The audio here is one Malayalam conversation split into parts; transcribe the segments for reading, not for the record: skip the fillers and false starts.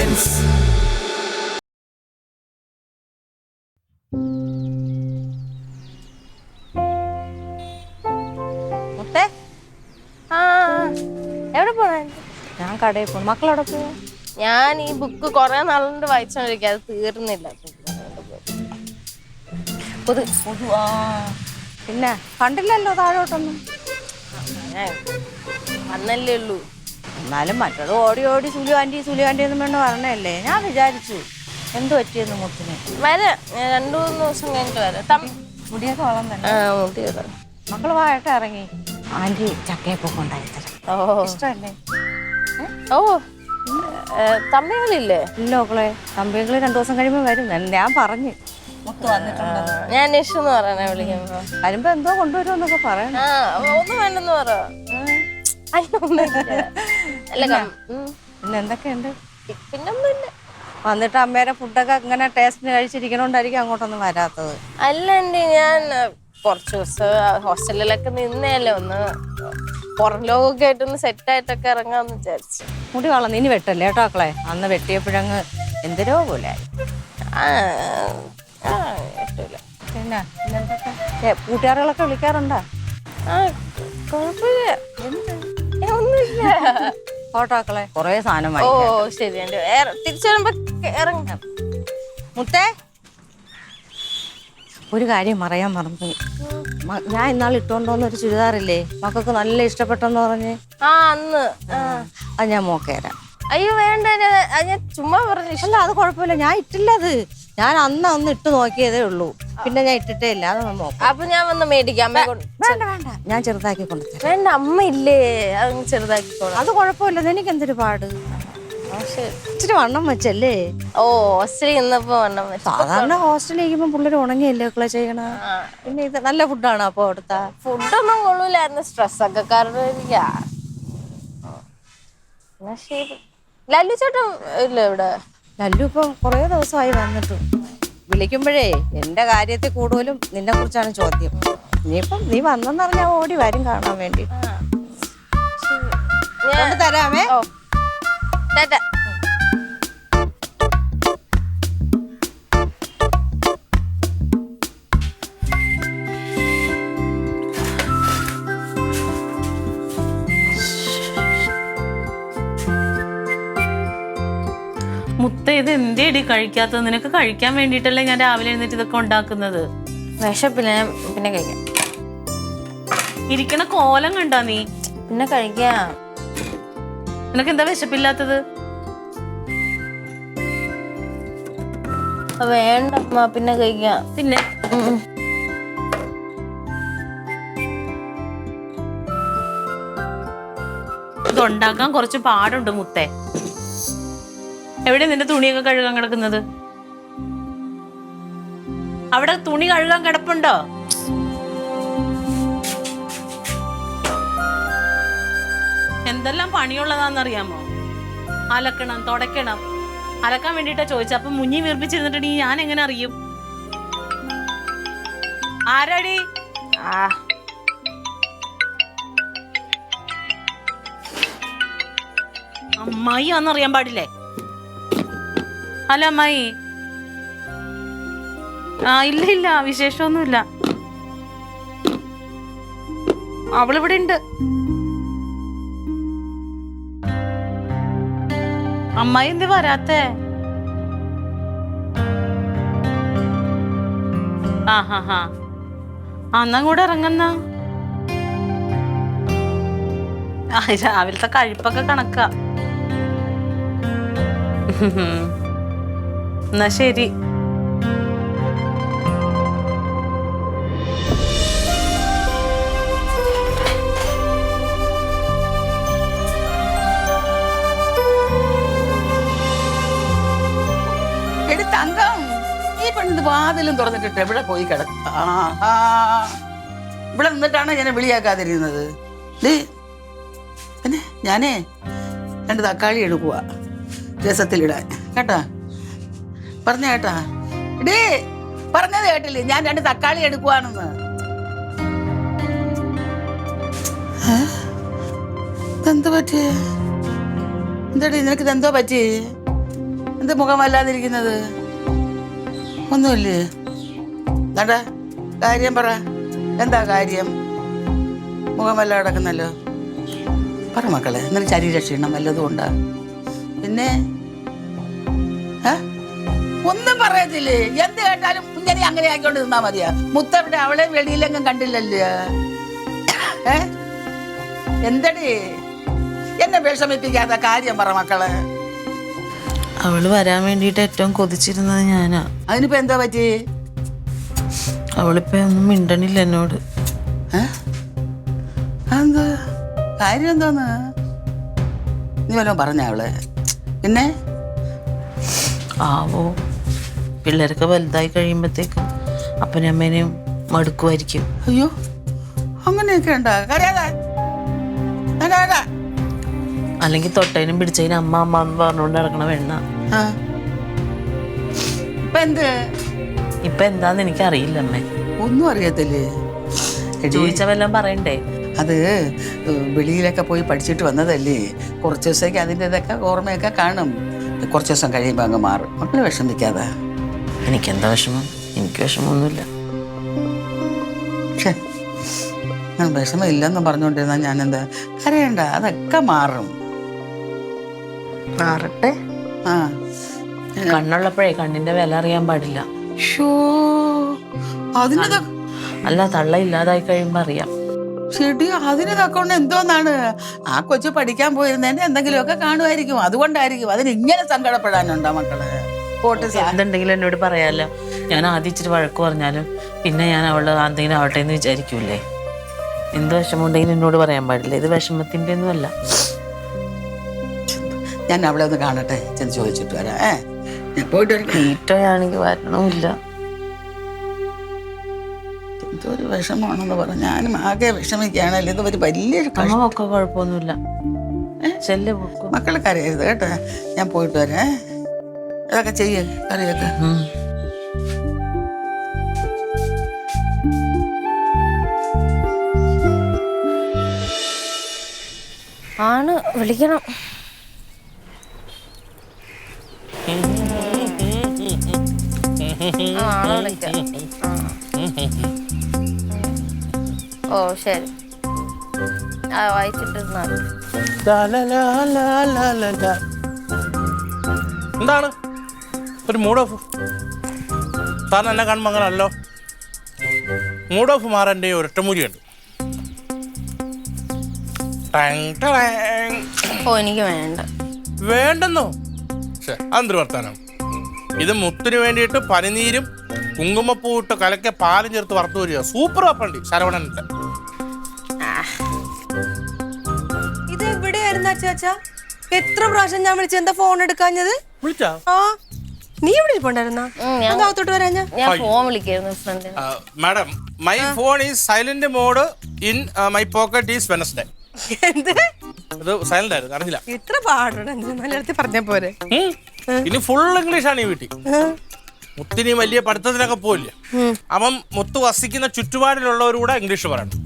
Audience. മുത്തേ, എവിടെ പോണ? ഞാൻ കടയിൽ പോകും. മക്കളവിടെ പോവാ? ഞാൻ ഈ ബുക്ക് കൊറേ നാളുകൊണ്ട് വായിച്ചോണ്ടിരിക്കുക, അത് തീർന്നില്ല. പിന്നെ കണ്ടില്ലല്ലോ താഴോട്ടൊന്നും. ഞാൻ വന്നല്ലേ ഉള്ളൂ. എന്നാലും മറ്റത് ഓടി ഓടി സുലു ആൻറ്റി എന്നും വേണ്ട പറഞ്ഞല്ലേ. ഞാൻ വിചാരിച്ചു എന്ത് പറ്റിയെന്ന് മുത്തിന്. വരാം, ഞാൻ 2-3 ദിവസം കഴിഞ്ഞിട്ട് വരാം. മുടിയൊക്കെ വളം തന്നെ. മുടി വരാം. മക്കള് വായിട്ട് ഇറങ്ങി. ആൻറ്റി ചക്കയൊക്കെ ഉണ്ടായി തരാം. ഓ ഇഷ്ടമല്ലേ? ഓ, തമ്മികളില്ലേ? ഇല്ല മക്കളെ, തമ്പികള് 2 ദിവസം കഴിയുമ്പോൾ വരും. ഞാൻ പറഞ്ഞു മുത്ത് വന്നിട്ടുണ്ട്. ഞാൻ നിഷെന്ന് പറയണേ വിളിക്കുമ്പോ. വരുമ്പോ എന്തോ കൊണ്ടുവരുമെന്നൊക്കെ പറയണം. ഒന്നും വേണ്ടെന്ന് പറ. പിന്നെ എന്തൊക്കെയുണ്ട്? പിന്നൊന്നുമില്ല. വന്നിട്ട് അമ്മേരെ ഫുഡൊക്കെ ഇങ്ങനെ ടേസ്റ്റിന് കഴിച്ചിരിക്കണോണ്ടായിരിക്കും അങ്ങോട്ടൊന്നും വരാത്തത്. അല്ല ആൻറ്റി, ഞാൻ കുറച്ച് ദിവസം ഹോസ്റ്റലിലൊക്കെ നിന്നേല്ലേ, ഒന്ന് പുറം ലോകമൊക്കെ ആയിട്ടൊന്ന് സെറ്റായിട്ടൊക്കെ ഇറങ്ങാന്ന് വിചാരിച്ചു. മുടി വളർന്ന് ഇനി വെട്ടല്ലേ കേട്ടോ മക്കളെ. അന്ന് വെട്ടിയപ്പോഴങ്ങ് എന്തിനോ പോലെ. പിന്നെ കൂട്ടുകാരികളൊക്കെ വിളിക്കാറുണ്ടോ? കുഴപ്പമില്ല, ഒന്നുമില്ല. ഫോട്ടോക്കളെ കൊറേ സാധനം ഓ ശരി ആൻറ്റി, തിരിച്ചു വരുമ്പോ ഇറങ്ങാം. മുത്തേ, ഒരു കാര്യം പറയാൻ മറന്നു. ഞാൻ ഇന്നാൾ ഇട്ടോണ്ടോന്ന് ഒരു ചുരിദാറില്ലേ മക്കൾക്ക് നല്ല ഇഷ്ടപ്പെട്ടെന്ന് പറഞ്ഞ്. അന്ന് അത് ഞാൻ മോക്കേരാം. അയ്യോ വേണ്ട, ഞാൻ ചുമ്മാ പറഞ്ഞു. അല്ല അത് കുഴപ്പമില്ല, ഞാൻ ഇട്ടില്ല. അത് ഞാൻ അന്ന് ഇട്ട് നോക്കിയതേ ഉള്ളൂ. പിന്നെ ഞാൻ ഇട്ടിട്ടേ ഇല്ല. അത് നോക്കാം. അപ്പൊ ഞാൻ വന്ന് മേടിക്കാം. വേണ്ട വേണ്ട, ഞാൻ ചെറുതാക്കി കൊണ്ടുതരാം. വേണ്ട, അമ്മ ഇല്ലേ, അത് ചെറുതാക്കിക്കോളാം. അത് കുഴപ്പമില്ല, എനിക്ക് എന്തൊരു പാട്. ഇച്ചിരി വണ്ണം വെച്ചല്ലേ. ഓ, ഹോസ്റ്റലിൽ ഇന്നപ്പോ വണ്ണം വെച്ചു. സാധാരണ ഹോസ്റ്റലിൽ ഇരിക്കുമ്പോ പിള്ളേർ ഉണങ്ങിയല്ലേ ഒക്കെ ചെയ്യണ. പിന്നെ ഇത് നല്ല ഫുഡാണ് അപ്പൊ അവിടുത്തെ? ഫുഡൊന്നും കൊള്ളൂലായിരുന്നു, സ്ട്രെസ്സൊക്കെ കാരണം ഇരിക്കാ. ശരി. ലല്ലു ചേട്ടൻ ഇല്ല ഇവിടെ? ലല്ലു ഇപ്പം കുറേ ദിവസമായി വന്നിട്ട്. വിളിക്കുമ്പോഴേ എന്റെ കാര്യത്തിൽ കൂടുതലും നിന്നെ കുറിച്ചാണ് ചോദ്യം. ഇനിയിപ്പം നീ വന്നെന്നറിഞ്ഞാൽ ഓടി വരും കാണാൻ വേണ്ടി. തരാമേ. ഓ ടാറ്റ. മുത്ത, ഇത് എന്തേടി കഴിക്കാത്തത്? നിനക്ക് കഴിക്കാൻ വേണ്ടിട്ടല്ലേ ഞാൻ രാവിലെ എഴുന്നേറ്റ് ഇതൊക്കെ ഉണ്ടാക്കുന്നത്. വിശപ്പില്ല, ഞാൻ പിന്നെ കഴിക്കാം. ഇരിക്കണ കോലം കണ്ടാ നീ? പിന്നെ കഴിക്കാം. നിനക്ക് എന്താ വിശപ്പില്ലാത്തത്? വേണ്ട അമ്മ, പിന്നെ കഴിക്കാം. പിന്നെ ഇതുണ്ടാക്കാൻ കുറച്ച് പാടുണ്ട് മുത്തേ. എവിടെ നിന്റെ തുണിയൊക്കെ കഴുകാൻ കിടക്കുന്നത്? അവിടെ തുണി കഴുകാൻ കിടപ്പുണ്ടോ? എന്തെല്ലാം പണിയുള്ളതാന്നറിയാമോ? അലക്കണം, തുടയ്ക്കണം. അലക്കാൻ വേണ്ടിട്ടാ ചോദിച്ച. അപ്പൊ മുഞ്ഞി വീർപ്പിച്ചിരുന്നിട്ടുണ്ടെങ്കിൽ ഞാൻ എങ്ങനെ അറിയും? ആരാടി? അമ്മായി ആന്നറിയാൻ പാടില്ലേ? അല്ല അമ്മായി. ഇല്ല ഇല്ല, വിശേഷമൊന്നുമില്ല. അവളിവിടെ ഉണ്ട്. അമ്മായി എന്ത് വരാത്തേ? അന്നാ കൂടെ ഇറങ്ങുന്ന. രാവിലത്തെ കഴിപ്പൊക്കെ കണക്കാ. എന്നാ ശരി. തങ്കം, ഈ പെണ്ണിത് വാതിലും തുറന്നിട്ടിട്ട് എവിടെ പോയി കിടക്കും? ഇവിടെ നിന്നിട്ടാണ് ഞാൻ വിളിയാക്കാതിരുന്നത്. പിന്നെ ഞാനേ 2 തക്കാളി എടുക്കുക രസത്തിലിടാൻ. കേട്ടാ? പറഞ്ഞ കേട്ടാ? ഇടേ, പറഞ്ഞത് കേട്ടില്ലേ? ഞാൻ 2 തക്കാളി എടുക്കുവാണെന്ന്. ഇതെന്ത് പറ്റി? എന്താടി നിനക്ക് ഇതെന്തോ പറ്റി? എന്ത് മുഖമല്ലാതിരിക്കുന്നത്? ഒന്നുമില്ലേ? എന്താ കാര്യം പറ, എന്താ കാര്യം? മുഖമല്ല കിടക്കുന്നല്ലോ. പറ മക്കളെ, എന്നിട്ട് ശരീരക്ഷീണം വല്ലതും ഉണ്ടാ? പിന്നെ ഒന്നും പറയത്തില്ലേ? എന്ത് കേട്ടാലും ഇങ്ങനെ അങ്ങനെ ആക്കിക്കൊണ്ട് നിന്നാ മതിയാ? മുത്തവിടെ അവളെ വെളിയിലെങ്ങും കണ്ടില്ലല്ലോ. എന്തടി എന്നെ വിഷമിപ്പിക്കാത്ത കാര്യം പറ മക്കളെ. അവള് വരാൻ വേണ്ടിട്ട് ഏറ്റവും കൊതിച്ചിരുന്നത് ഞാനാ. അതിനിപ്പോ എന്താ പറ്റി? അവളിപ്പോ ഒന്നും മിണ്ടണില്ല എന്നോട്. എന്താ കാര്യം? എന്തോന്ന് നീ വല്ലതും പറഞ്ഞ അവളെ? പിന്നെ ആവോ, പിള്ളേരൊക്കെ വലുതായി കഴിയുമ്പോഴത്തേക്കും അപ്പനും അമ്മേനെയും മടുക്കുമായിരിക്കും. അയ്യോ, അങ്ങനെയൊക്കെ ഉണ്ടാ? അല്ലെങ്കിൽ തൊട്ടതിനും പിടിച്ചതിനും അമ്മ അമ്മ എന്ന് പറഞ്ഞുകൊണ്ട് നടക്കണ വെണ്ണ. ഇപ്പൊ എന്താന്ന് എനിക്ക് അറിയില്ല അമ്മേ. ഒന്നും അറിയത്തില്ലേ? ചോദിച്ച വല്ലതും പറയണ്ടേ? അത് വെളിയിലൊക്കെ പോയി പഠിച്ചിട്ട് വന്നതല്ലേ, കുറച്ച് ദിവസത്തേക്ക് അതിൻ്റെ ഇതൊക്കെ ഓർമ്മയൊക്കെ കാണും. കുറച്ച് ദിവസം കഴിയുമ്പോൾ അങ്ങ് മാറും. മക്കളെ വിഷമിക്കാതെ. എനിക്കെന്താ വിഷമം? എനിക്ക് വിഷമമൊന്നുമില്ല. പക്ഷേ ഞാൻ വിഷമം ഇല്ലെന്ന് പറഞ്ഞുകൊണ്ടിരുന്ന ഞാൻ എന്താ കരയണ്ട, അതൊക്കെ മാറും. മാറട്ടെ. ആ, കണ്ണുള്ളപ്പോഴേ കണ്ണിന്റെ വില അറിയാൻ പാടില്ല. അല്ല, തള്ള ഇല്ലാതായി കഴിയുമ്പോ അറിയാം. ശരി, അതിന് തക്കൊണ്ട് എന്തോന്നാണ്? ആ കൊച്ചു പഠിക്കാൻ പോയിരുന്നതിന് എന്തെങ്കിലുമൊക്കെ കാണുമായിരിക്കും, അതുകൊണ്ടായിരിക്കും. അതിന് ഇങ്ങനെ സങ്കടപ്പെടാനുണ്ടോ മക്കളെ? പോട്ട് എന്തുണ്ടെങ്കിലും എന്നോട് പറയാലോ. ഞാൻ ആദ്യം ഇച്ചിരി വഴക്ക് പറഞ്ഞാലും പിന്നെ ഞാൻ അവളുടെ എന്തെങ്കിലും ആവട്ടെ എന്ന് വിചാരിക്കൂലേ? എന്ത് വിഷമം ഉണ്ടെങ്കിലും എന്നോട് പറയാൻ പാടില്ല. ഇത് വിഷമത്തിന്റെ ഒന്നും അല്ല. ഞാൻ അവളെ ഒന്ന് കാണട്ടെ, ചെന്ന് ചോദിച്ചിട്ട് വരാം. പോയിട്ട് വീട്ടോയാണെങ്കിൽ വരണമില്ല. ഇതൊരു വിഷമാണെന്ന് പറഞ്ഞു ഞാനും ആകെ വിഷമിക്കുകയാണല്ലോ. ഇത് ഒരു വലിയ ഒക്കെ കുഴപ്പമൊന്നുമില്ല. മക്കളെ കരയരുത് കേട്ടോ. ഞാൻ പോയിട്ട് വരാം. ഇതൊക്കെ ചെയ്യേ കറിയൊക്കെ. ആണ്, വിളിക്കണം. ഓ ശരി, വായിച്ചിട്ടിരുന്നാ. എന്താണ് ഒരു മൂഡ് ഓഫ്? സാറിന് എന്നെ കാണുമ്പോൾ അങ്ങനല്ലോ. മൂഡ് ഓഫ് മാറാൻ ഒരൊറ്റമൂലിയുണ്ട്. ഓ എനിക്ക് വേണ്ട. വേണ്ടെന്നോ? അതൊരു വർത്താനം. ഇത് മുത്തിന് വേണ്ടിയിട്ട് പനിനീരും കുങ്കുമപ്പൂ ഇട്ട് കലക്കെ പാലും ചേർത്ത് വറുത്തു വരിക. സൂപ്പർ വെപ്പണ്ടി ശരവണന്റെ. ഇത് എവിടെയായിരുന്നു ചാച്ചാ? എത്ര പ്രാവശ്യം ഞാൻ വിളിച്ചു, എന്താ ഫോൺ എടുക്കാഞ്ഞത്? വിളിച്ചാ? ആ, നീ എവിടെ ഇരിപ്പുണ്ടായിരുന്നാ? അകത്തോട്ട് വരാ. ഞാൻ ഫോൺ വിളിക്കായിരുന്നു ഫ്രണ്ടിന്. Madam, my phone is silent mode in my pocket is Wednesday. എന്ത്? ഇത് സൈലന്റ് ആയിരുന്നു, അറിഞ്ഞില്ല. ഇത്ര പാടുണ്ട്, മലയാളത്തിൽ പറഞ്ഞ പോരെ. ഇനി ഫുൾ ഇംഗ്ലീഷാണ് ഈ വീട്ടിൽ. മുത്തിന് വലിയ പഠിത്തത്തിനൊക്കെ പോയില്ലേ, അവൻ മുത്ത് വസിക്കുന്ന ചുറ്റുപാടിലുള്ളവരൂടെ ഇംഗ്ലീഷ് പറയണം.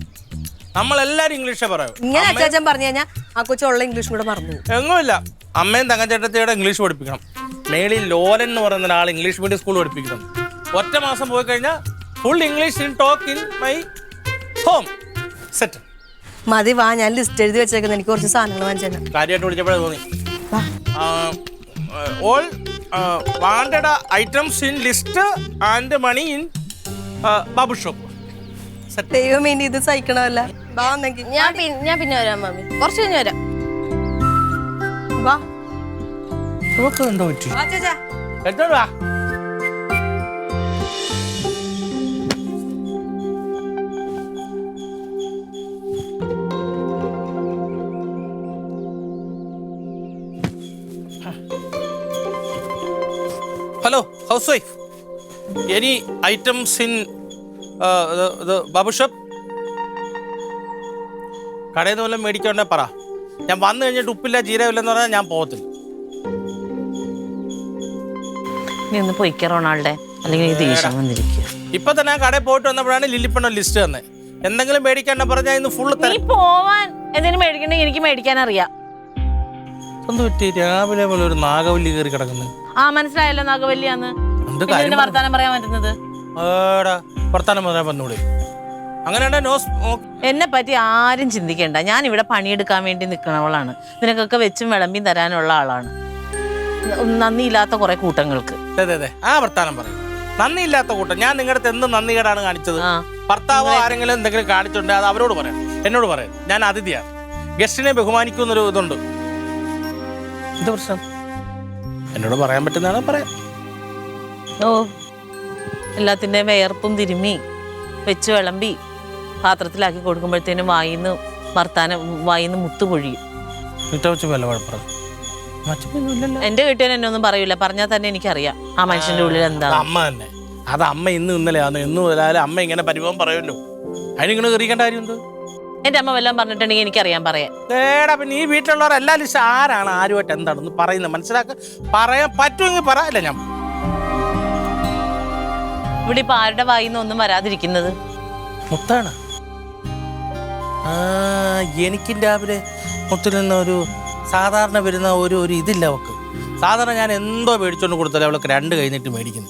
നമ്മളെല്ലാരും ഇംഗ്ലീഷേ പറയും. ഇങ്ങനെ അച്ചാച്ചൻ പറഞ്ഞു കഴിഞ്ഞാൽ ആ കൊച്ചുള്ള ഇംഗ്ലീഷും കൂടെ മറന്നു. എങ്ങുമില്ല. അമ്മയും തങ്കച്ചേട്ടത്തിയുടെ ഇംഗ്ലീഷ് പഠിപ്പിക്കണം. മേളിൽ ലോലൻ എന്ന് പറയുന്ന ഒരാൾ ഇംഗ്ലീഷ് മീഡിയം സ്കൂൾ പഠിപ്പിക്കണം. ഒറ്റ മാസം പോയി കഴിഞ്ഞാൽ full English in talk in my home set. മതി, വാ, ഞാൻ ലിസ്റ്റ് എഴുതി വെച്ചേക്കുന്നത്. എനിക്ക് കുറച്ച് സാധനങ്ങൾ വാങ്ങിച്ചു. കാര്യമായിട്ട് വിളിച്ചപ്പോഴേ തോന്നി. All wanted items in list and money in Babu shop. ദൈവം വേണ്ടി ഇത് സഹിക്കണമല്ല. ഞാൻ പിന്നെ വരാം മമ്മി, കുറച്ച് കഴിഞ്ഞ് വരാം. വാ എന്തോ പറ്റി? വാ ചാച്ചാ. എന്തോടാ? Hello housewife, any items in Babu shop? കടയിൽ നിന്ന് വല്ലതും മേടിക്കണ്ടേ പറ. ഞാൻ വന്നു കഴിഞ്ഞിട്ട് ഉപ്പില്ല ജീരകമില്ലെന്ന് പറഞ്ഞാൽ ഞാൻ പോകത്തില്ല. നീ ഒന്ന് പൊയ്ക്ക റൊണാൾഡേ, അല്ലെങ്കിൽ ഈ ദേഷ്യം വന്നിരിക്കുക. ഇപ്പൊ തന്നെ ഞാൻ കടയിൽ പോയിട്ട് വന്നപ്പോഴാണ് ലില്ലിപ്പണ്ണ ലിസ്റ്റ് തന്നെ. എന്തെങ്കിലും മേടിക്കണ്ട പറഞ്ഞാൽ ഇന്ന് ഫുള്ള് നീ പോവാൻ എന്തെങ്കിലും മേടിക്കണമെങ്കിൽ എനിക്ക് മേടിക്കാൻ അറിയാം. ഒന്ന് പറ്റി രാവിലെ പോലെ ഒരു നാഗവല്ലി കയറി കിടക്കുന്നത്. ആ മനസ്സിലായല്ലോ നാഗവല്ലിയാന്ന്. എന്ത് പിന്നെ കാര്യം ഇതിന്റെ വർത്താനം പറയാൻ പറ്റുന്നത്? വർത്താനം പറയാൻ വന്നൂടെ? അങ്ങനെ എന്നെ പറ്റി ആരും ചിന്തിക്കണ്ട. ഞാൻ ഇവിടെ പണിയെടുക്കാൻ വേണ്ടി നിൽക്കണവളാണ്. നിനക്കൊക്കെ വെച്ചും വിളമ്പിയും തരാനുള്ള ആളാണ്. നന്ദിയില്ലാത്ത കുറെ കൂട്ടങ്ങൾക്ക്. ആ വർത്താനം പറയും. നന്ദിയില്ലാത്ത കൂട്ടം. ഞാൻ നിങ്ങളുടെ അടുത്ത് എന്ത് നന്ദികേടാണ് കാണിച്ചത്? ഭർത്താവോ ആരെങ്കിലും എന്തെങ്കിലും കാണിച്ചിട്ടുണ്ടെങ്കിൽ അത് അവരോട് പറയാം, എന്നോട് പറയാം. ഞാൻ അതിഥിയാണ്, ഗസ്റ്റിനെ ബഹുമാനിക്കുന്നൊരു ഇതുണ്ട്. എന്ത് പ്രശ്നം? എന്നോട് പറയാൻ പറ്റുന്നതാണ് പറയാം. ഓ, എല്ലാത്തിൻ്റെയും വിയർപ്പും തിരുമ്മി വെച്ച് വിളമ്പി പാത്രത്തിലാക്കി കൊടുക്കുമ്പോഴത്തേനും വായിന്ന് മുത്തു പൊഴിയും. എന്റെ വീട്ടിൽ എന്നെ ഒന്നും പറയൂല. പറഞ്ഞാൽ തന്നെ എനിക്കറിയാം ആ മനുഷ്യന്റെ ഉള്ളിൽ എന്താ. അമ്മ തന്നെ. അത് അമ്മ ഇന്നലെയാണോ എന്നും മുതലാലും അമ്മ ഇങ്ങനെ പരിഭവം പറയുമല്ലോ. അതിനിങ്ങനെ കറിയേണ്ട കാര്യം എന്ത്? എന്റെ അമ്മ വല്ലതും പറഞ്ഞിട്ടുണ്ടെങ്കിൽ എനിക്കറിയാൻ പറയാം. പിന്നെ ഈ വീട്ടിലുള്ളവർ എല്ലാ ലിസ്റ്റ് ആരാണ് ആരുമായിട്ട് എന്താണെന്ന് പറയുന്നത് മനസ്സിലാക്കാൻ പറയാൻ പറ്റുമെങ്കിൽ പറയല്ല. ഞാൻ ഇവിടെ ഇപ്പൊ ആരുടെ വായിന്ന് ഒന്നും വരാതിരിക്കുന്നത്? മുത്താണ്. എനിക്കും രാവിലെ മുത്തിൽ നിന്ന് ഒരു സാധാരണ വരുന്ന ഒരു ഇതില്ല അവൾക്ക്. സാധാരണ ഞാൻ എന്തോ മേടിച്ചോണ്ട് കൊടുത്താലും അവൾക്ക് 2 കഴിഞ്ഞിട്ട് മേടിക്കുന്നു.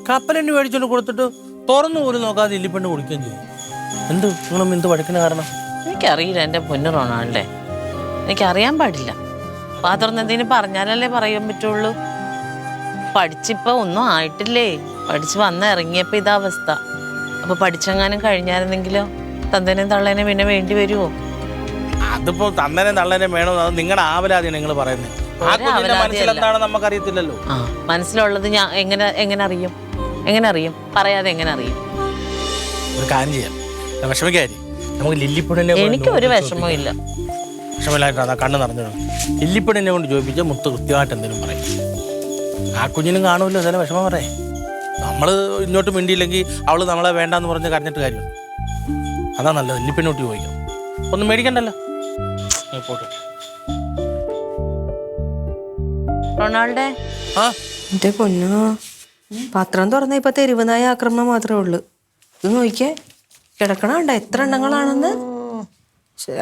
കപ്പലെണ്ണി മേടിച്ചോണ്ട് കൊടുത്തിട്ട് തുറന്നു പോലും നോക്കാതെ ഇല്ലിപ്പെണ്ണ് കുടിക്കുകയും ചെയ്യും. നിങ്ങളും എന്ത് പഠിക്കുന്ന കാരണം? എനിക്കറിയില്ല എന്റെ പൊന്നു റൊണാൾഡേ, എനിക്കറിയാൻ പാടില്ല. പാത്രം എന്തെങ്കിലും പറഞ്ഞാലല്ലേ പറയാൻ പറ്റുള്ളൂ. പഠിച്ചിപ്പോ ഒന്നും ആയിട്ടില്ലേ. പഠിച്ച് ഇറങ്ങിയപ്പോ ഇതാ അവസ്ഥ. അപ്പൊ പഠിച്ചെങ്ങാനും കഴിഞ്ഞായിരുന്നെങ്കിലോ തന്തേനെയും തള്ളേനെയും പിന്നെ വേണ്ടി വരുമോ? അതിപ്പോ തന്നേനെയും തള്ളേനെയും വേണോ? അത് നിങ്ങളുടെ ആവലാതിയാണ് നിങ്ങൾ പറയുന്നത്. മനസ്സിലെന്താണെന്ന് നമുക്കറിയത്തില്ലല്ലോ. മനസ്സിലുള്ളത് ഞാൻ എങ്ങനെ അറിയും? പറയാതെ എങ്ങനെ അറിയും? ഒരു കാര്യം ചെയ്യാം, വിഷമിക്കാരി. നമുക്ക് ലില്ലിപ്പുണ്ണിനെ എനിക്ക് ഒരു വിഷമവും ഇല്ല. വിഷമില്ലായിട്ടാ കണ്ണ് നിറഞ്ഞു. ലില്ലിപ്പുണ്ണിനെ കൊണ്ട് ചോദിപ്പിച്ചാൽ മുത്ത് കൃത്യമായിട്ട് എന്തെങ്കിലും പറയും. ആ കുഞ്ഞിനും കാണുമല്ലോ എന്തായാലും വിഷമം പറയേ. നമ്മൾ ഇങ്ങോട്ട് മിണ്ടിയില്ലെങ്കിൽ അവള് നമ്മളെ വേണ്ടാന്ന് പറഞ്ഞ് കരഞ്ഞിട്ട് കാര്യമുണ്ട്. അതാ നല്ലത്. ലില്ലിപ്പുണ്ണിനോട്ട് ചോദിക്കാം. ഒന്നും മേടിക്കണ്ടല്ലോ. പോട്ടെ റൊണാൾഡേ. എന്റെ പൊന്നോ, പത്രം തുറന്ന ഇപ്പൊ തെരുവുനായ ആക്രമണം മാത്രമേ ഉള്ളൂ. ഇത് നോക്കിയേ, കിടക്കണണ്ട എത്ര എണ്ണങ്ങളാണെന്ന്.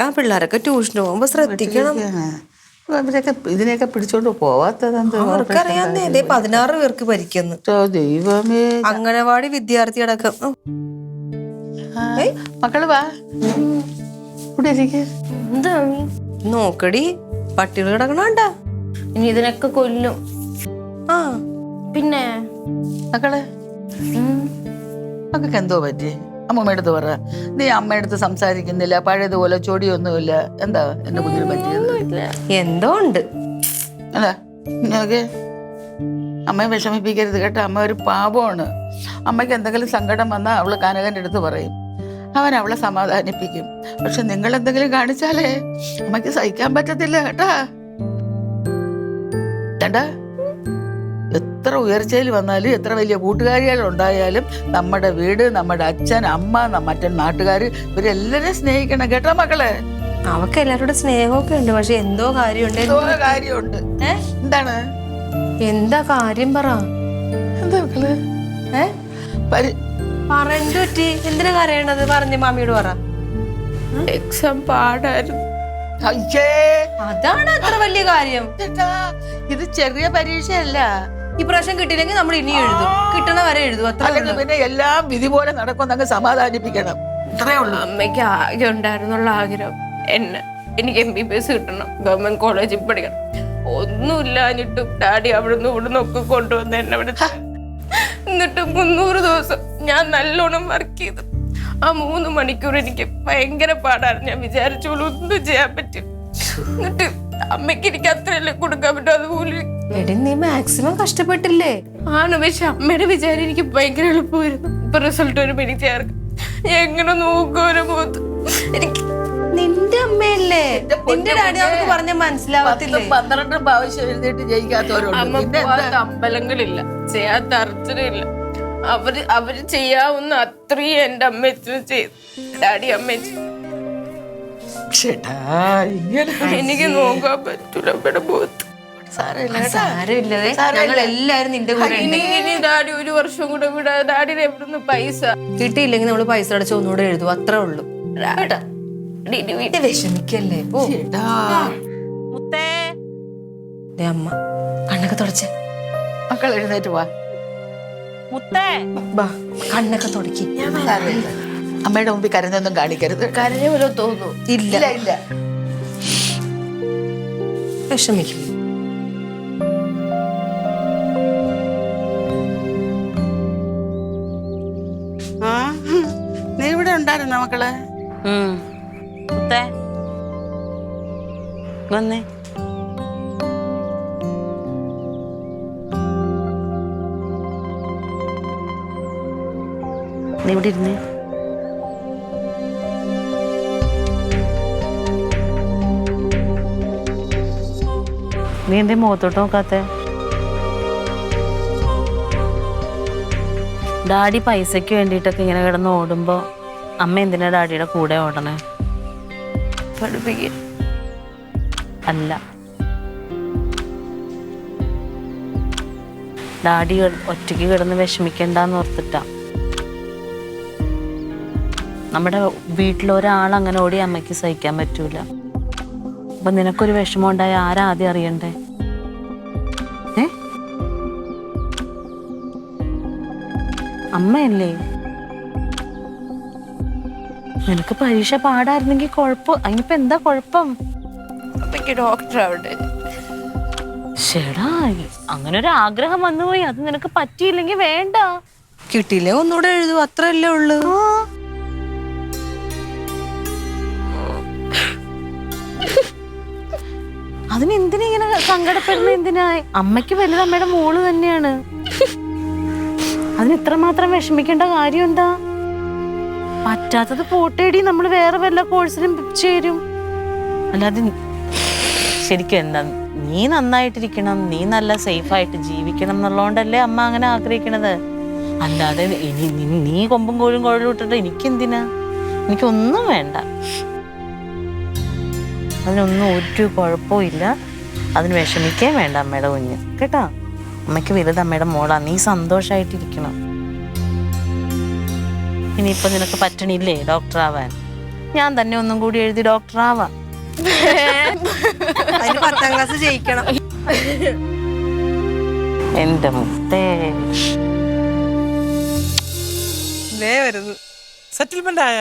ആ പിള്ളേരൊക്കെ ട്യൂഷന് പോകുമ്പോ ശ്രദ്ധിക്കണം. ഇതിനെയൊക്കെ പിടിച്ചോണ്ട് പോവാത്തത് അവർക്കറിയാന്നേ. 16 പേർക്ക് പരിക്കുന്നു. ദൈവമേ. അംഗനവാടി വിദ്യാർത്ഥി അടക്കം. മക്കള് വാ, ഇവിടെ എന്താ നോക്കടി, പട്ടികൾ കിടക്കണണ്ട. ഇനി ഇതിനൊക്കെ കൊല്ലും. ആ പിന്നെ മക്കളെ, മക്കൾക്ക് എന്തോ പറ്റി? അമ്മമ്മടുത്ത് പറ. നീ അമ്മയടുത്ത് സംസാരിക്കുന്നില്ല, പഴയതുപോലെ ചൊടിയൊന്നുമില്ല. എന്താ എന്റെ കുഞ്ഞിന് പറ്റിയത്? എന്തോ ഉണ്ട് അല്ല. ഓക്കെ, അമ്മയെ വിഷമിപ്പിക്കരുത് കേട്ടോ. അമ്മ ഒരു പാപമാണ്. അമ്മയ്ക്ക് എന്തെങ്കിലും സങ്കടം വന്നാൽ അവള് കനകന്റെ അടുത്ത് പറയും. അവൻ അവളെ സമാധാനിപ്പിക്കും. പക്ഷെ നിങ്ങൾ എന്തെങ്കിലും കാണിച്ചാലേ അമ്മയ്ക്ക് സഹിക്കാൻ പറ്റത്തില്ല കേട്ടാ. ചേട്ടാ, എത്ര ഉയർച്ചയിൽ വന്നാലും എത്ര വലിയ കൂട്ടുകാരികൾ ഉണ്ടായാലും നമ്മുടെ വീട്, നമ്മുടെ അച്ഛൻ, അമ്മ, മറ്റേ നാട്ടുകാർ, ഇവരെല്ലാരും സ്നേഹിക്കണം കേട്ടോ മക്കളെ. അവക്ക് എല്ലാവരുടെ സ്നേഹമൊക്കെ ഉണ്ട്. പക്ഷെ എന്തോ കാര്യമുണ്ട്. കാര്യമുണ്ട്. എന്താണ്? എന്താ കാര്യം പറ. എന്താ മക്കള്? പറയണ്ട പറ്റി. എന്തിനാ കരയണത്? പറഞ്ഞ മാമിയോട് പറ. എക്സാം പാടായിരുന്നു. അയ്യേ, അതാണ് അത്ര വലിയ കാര്യം. ചേട്ടാ, ഇത് ചെറിയ പരീക്ഷയല്ല. ഈ പ്രാവശ്യം കിട്ടിയില്ലെങ്കിൽ നമ്മൾ ഇനി എഴുതും. കിട്ടണ വരെ എഴുതും. അത്ര പിന്നെ എല്ലാം വിധി പോലെ നടക്കും. സമാധാനിപ്പിക്കണം. ഇത്രേ ഉള്ളൂ. അമ്മയ്ക്ക് ആകെ ഉണ്ടായിരുന്നുള്ള ആഗ്രഹം എനിക്ക് MBBS കിട്ടണം, ഗവൺമെന്റ് കോളേജിൽ പഠിക്കണം. ഒന്നുമില്ലാഞ്ഞിട്ടും ഡാഡി അവിടുന്ന് ഇവിടുന്ന് ഒക്കെ കൊണ്ടുവന്ന് എന്നെ അവിടെ. എന്നിട്ട് 300 ദിവസം ഞാൻ നല്ലോണം വർക്ക് ചെയ്തു. ആ 3 മണിക്കൂർ എനിക്ക് ഭയങ്കര പാടായിരുന്നു. ഞാൻ വിചാരിച്ചോളൂ ഒന്നും ചെയ്യാൻ പറ്റും. എന്നിട്ട് അമ്മയ്ക്ക് എനിക്ക് അത്രയല്ലേ കൊടുക്കാൻ പറ്റും. അതുപോലെ നീ മാക്സിമം കഷ്ടപ്പെട്ടില്ലേ? ആണ്. പക്ഷെ അമ്മയുടെ വിചാരം എനിക്ക് ഭയങ്കര എളുപ്പമായിരുന്നു. ഇപ്പൊ റിസൾട്ട് വരുമ്പോ എനിക്ക് ചേർക്കും. ഞാൻ എങ്ങനെ നോക്കുവരെ മുഖത്ത് എനിക്ക്. നിന്റെ അമ്മയല്ലേ? നിന്റെ ഡാഡി നമുക്ക് പറഞ്ഞ മനസ്സിലാവത്തില്ലേ? 12 പ്രാവശ്യം എഴുതിയിട്ട് ജയിക്കാത്തവരുണ്ട്. അമ്മ പോവാത്ത അമ്പലങ്ങളില്ല, ചെയ്യാത്ത അർച്ചനയില്ല. അവര് ചെയ്യാവുന്ന അത്രയും എന്റെ അമ്മയച്ഛനും ചെയ്തു. ഡാഡി അമ്മയച്ഛൻ. എനിക്ക് നോക്കാൻ പറ്റൂല അമ്മയുടെ മുഖത്ത്. സാരമില്ലതേ, ഞങ്ങൾ എല്ലാരും നിന്റെ കൂടെ. ഇനി ഡാഡി 1 വർഷം കൂടെ വിടാ. ഡാഡിയുടെ എവിടുന്ന് പൈസ കിട്ടിയില്ലെങ്കിൽ നമ്മള് പൈസ അടച്ച് ഒന്നുകൂടെ എഴുതും. അത്രേ ഉള്ളൂ കേട്ടാ. വിഷമിക്കല്ലേ. മുത്തേ, ദേ അമ്മ കണ്ണൊക്കെ തുടച്ചേ. മക്കൾ എഴുന്നേറ്റ് വാ. മുത്തേ ബാ കണ്ണൊക്കെ തുടക്കി. സാരമില്ല. അമ്മയുടെ മുമ്പിൽ കരഞ്ഞൊന്നും കാണിക്കരുത്. കരഞ്ഞ പോലെ തോന്നുന്നു. ഇല്ല ഇല്ല ഇല്ല. വിഷമിക്കും. ആ, നീ ഇവിടെ ഉണ്ടായിരുന്നോ മക്കളെ? മുത്തേ വന്നേ. നീ ഇവിടെ ഇരുന്നേ. നീ എന്തേ മുഖത്തോട്ട് നോക്കാത്തെ? ഡാഡി പൈസയ്ക്ക് വേണ്ടിയിട്ടൊക്കെ ഇങ്ങനെ കിടന്ന് ഓടുമ്പോ അമ്മ എന്തിനാ ഡാഡിയുടെ കൂടെ ഓടണേ? പഠിപ്പിക്കും. അല്ല, ഡാഡി ഒറ്റയ്ക്ക് കിടന്ന് വിഷമിക്കണ്ടെന്ന് ഓർത്തിട്ടാ. നമ്മുടെ വീട്ടിലൊരാൾ അങ്ങനെ ഓടി അമ്മയ്ക്ക് സഹിക്കാൻ പറ്റൂല. അപ്പൊ നിനക്കൊരു വിഷമം ഉണ്ടായ ആരാ ആദ്യം അറിയണ്ടേ? അമ്മയല്ലേ? നിനക്ക് പരീക്ഷ പാടായിരുന്നെങ്കിൽ കുഴപ്പം, അതിനിപ്പോ എന്താ കുഴപ്പം? അമ്മയ്ക്ക് ഡോക്ടർ ആവട്ടെ. ശേടാ, അങ്ങനെ ഒരു ആഗ്രഹം വന്നുപോയി, അത് നിനക്ക് പറ്റിയില്ലെങ്കിൽ വേണ്ട. കിട്ടിയില്ലേ ഒന്നുകൂടെ എഴുതും, അത്രയല്ലേ ഉള്ളു. അതിനെന്തിനാ ഇങ്ങനെ സങ്കടപ്പെടുന്ന? എന്തിനാ? അമ്മയ്ക്ക് വലുത് അമ്മയുടെ മോള് തന്നെയാണ്. അതിന് ഇത്രമാത്രം വിഷമിക്കേണ്ട കാര്യം എന്താ? പറ്റാത്തത് പോട്ടേടി, നമ്മൾ വേറെ വല്ല കോഴ്സിലും ചേരും. അല്ലാതെ ശരിക്കും എന്താ, നീ നന്നായിട്ടിരിക്കണം, നീ നല്ല സേഫായിട്ട് ജീവിക്കണം എന്നുള്ളതുകൊണ്ടല്ലേ അമ്മ അങ്ങനെ ആഗ്രഹിക്കണത്. അല്ലാതെ നീ കൊമ്പും കോഴും കുഴലും ഇട്ടിട്ട് എനിക്കെന്തിനാ? എനിക്കൊന്നും വേണ്ട. അതിനൊന്നും ഒരു കുഴപ്പവും ഇല്ല. അതിന് വിഷമിക്കേ വേണ്ട അമ്മയുടെ കുഞ്ഞ്, കേട്ടോ? അമ്മയ്ക്ക് വലുത് അമ്മയുടെ മോളാ. നീ സന്തോഷായിട്ടിരിക്കണം. ഇനിയിപ്പൊ നിനക്ക് പറ്റണില്ലേ ഡോക്ടർ ആവാൻ? ഞാൻ തന്നെ ഒന്നും കൂടി എഴുതി ഡോക്ടർ ആവാം. അതിന് 10ാം ക്ലാസ് ജയിക്കണം. എന്റെ മുത്തേ വരുന്നു. സെറ്റിൽമെന്റ് ആയ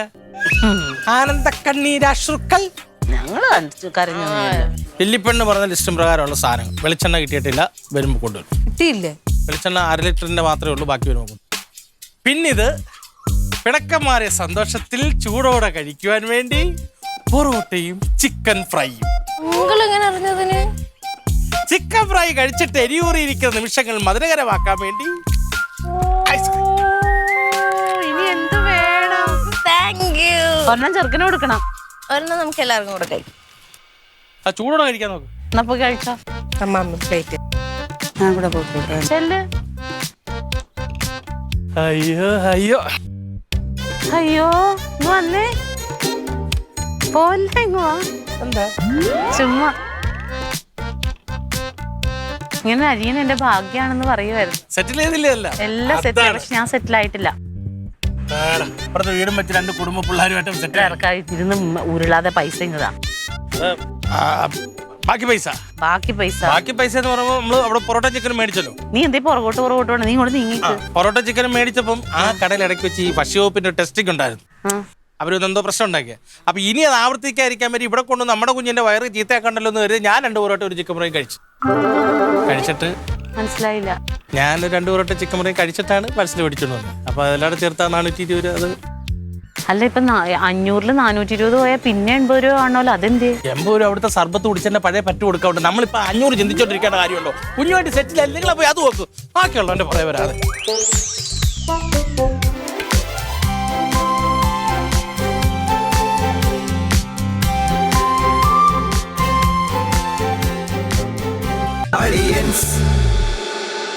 ആനന്ദ കണ്ണീരാശ്രുക്കൾ. ഞങ്ങള് കരഞ്ഞൊന്നുമില്ല. വെല്ലിപ്പെണ്ണ് പറഞ്ഞ ലിസ്റ്റും പ്രകാരമുള്ള സാധനങ്ങൾ. വെളിച്ചെണ്ണ കിട്ടിയിട്ടില്ല, വരുമ്പോൾ കൊണ്ടുവരും. കിട്ടിയില്ലേ? വെളിച്ചെണ്ണ 1/2 ലിറ്ററിന്റെ മാത്രമേ ഉള്ളൂ, ബാക്കി വരുമ്പോൾ കൊണ്ടുവരും. പിന്നിത് പിണക്കം മാറിയ സന്തോഷത്തിൽ ചൂടോടെ കഴിക്കുവാൻ വേണ്ടി പൊറോട്ടയും ചിക്കൻ ഫ്രൈയും. എങ്ങനെ അറിഞ്ഞതിന്? ചിക്കൻ ഫ്രൈ കഴിച്ചിട്ട് എരിയൂറിയിരിക്കുന്ന നിമിഷങ്ങൾ മധുരകരമാക്കാൻ വേണ്ടി ഐസ്ക്രീം. ഇനി എന്ത് വേണം? Thank you. ഒരെണ്ണം ചെറുക്കിന് കൊടുക്കണം. ഒരെണ്ണം നമുക്ക് എല്ലാവർക്കും കൂടെ കഴിക്കും. ആ ചൂടോടെ കഴിക്കാൻ നോക്ക്. എന്നാ പോയി കഴിച്ചോ. അമ്മ പ്ലേറ്റ്. ഞാൻ കൂടെ പോയിക്കോട്ടെ. ചെല്ല്. അയ്യോ അയ്യോ അയ്യോ, ഇങ്ങ് വന്നേ. പോലെ ഇങ്ങ് വാ. എന്താ ചുമ്മാ ഇങ്ങനെ അരിയൻ എന്റെ ഭാഗ്യാണെന്ന് പറയുമായിരുന്നു. സെറ്റിൽ ചെയ്തില്ലേ? അല്ല എല്ലാം സെറ്റിൽ, പക്ഷെ ഞാൻ സെറ്റിൽ ആയിട്ടില്ല. ഇപ്പുറത്തെ വീടും വെച്ച് 2 കുടുംബ പിള്ളേരുമായിട്ടും സെറ്റിൽ. ഇറക്കാതിരുന്ന് ഉരുളാതെ പൈസ ഇങ്ങതാ. ബാക്കി പൈസ എന്ന് പറയുമ്പോൾ നമ്മള് അവിടെ പൊറോട്ട ചിക്കൻ മേടിച്ചല്ലോ. നീ എന്തേ പുറകോട്ട് വേണം? നീ ഇങ്ങോട്ട് നീങ്ങിക്ക്. പൊറോട്ട ചിക്കൻ മേടിച്ചപ്പം ആ കടയിൽ ഇടയ്ക്ക് വെച്ച് ഈ ഭക്ഷ്യവകുപ്പിന്റെ ടെസ്റ്റിംഗ് ഉണ്ടായിരുന്നു. അവരെന്തോ പ്രശ്നം ഉണ്ടാക്കിയ. അപ്പൊ ഇനി അത് ആവർത്തിക്കാതിരിക്കാൻ വേണ്ടി ഇവിടെ കൊണ്ട് നമ്മുടെ കുഞ്ഞിന്റെ വയറ് ചീത്തയാക്കണ്ടല്ലോ എന്ന് കരുതി ഞാൻ 2 പൊറോട്ട ഒരു ചിക്കൻ ഫ്രൈ കഴിച്ചിട്ട് മനസ്സിലായില്ല. ഞാൻ 2 പൊറോട്ട ചിക്കൻ ഫ്രൈ കഴിച്ചിട്ടാണ് മനസ്സിൽ മേടിച്ചോണ്ട് വന്നത്. അപ്പൊ അതെല്ലാം ചേർത്താ 420 രൂപ. അത് അല്ല, ഇപ്പൊ 500-ല് 420 പോയാൽ പിന്നെ 80 രൂപ കാണുമല്ലോ. അതെന്തേ? 80 രൂപ അവിടുത്തെ സർബത്ത് കുടിച്ചെന്നെ പഴയ പറ്റ് കൊടുക്കാറുണ്ട്. നമ്മളിപ്പോ 500 ചിന്തിച്ചോണ്ടിരിക്കേണ്ട കാര്യമുണ്ടോ? കുഞ്ഞുമായിട്ട് സെറ്റിൽ അല്ലെങ്കിൽ പോയി അത് നോക്കും. ബാക്കിയുള്ളവന്റെ പുറകെ വരാതെ. Aliens.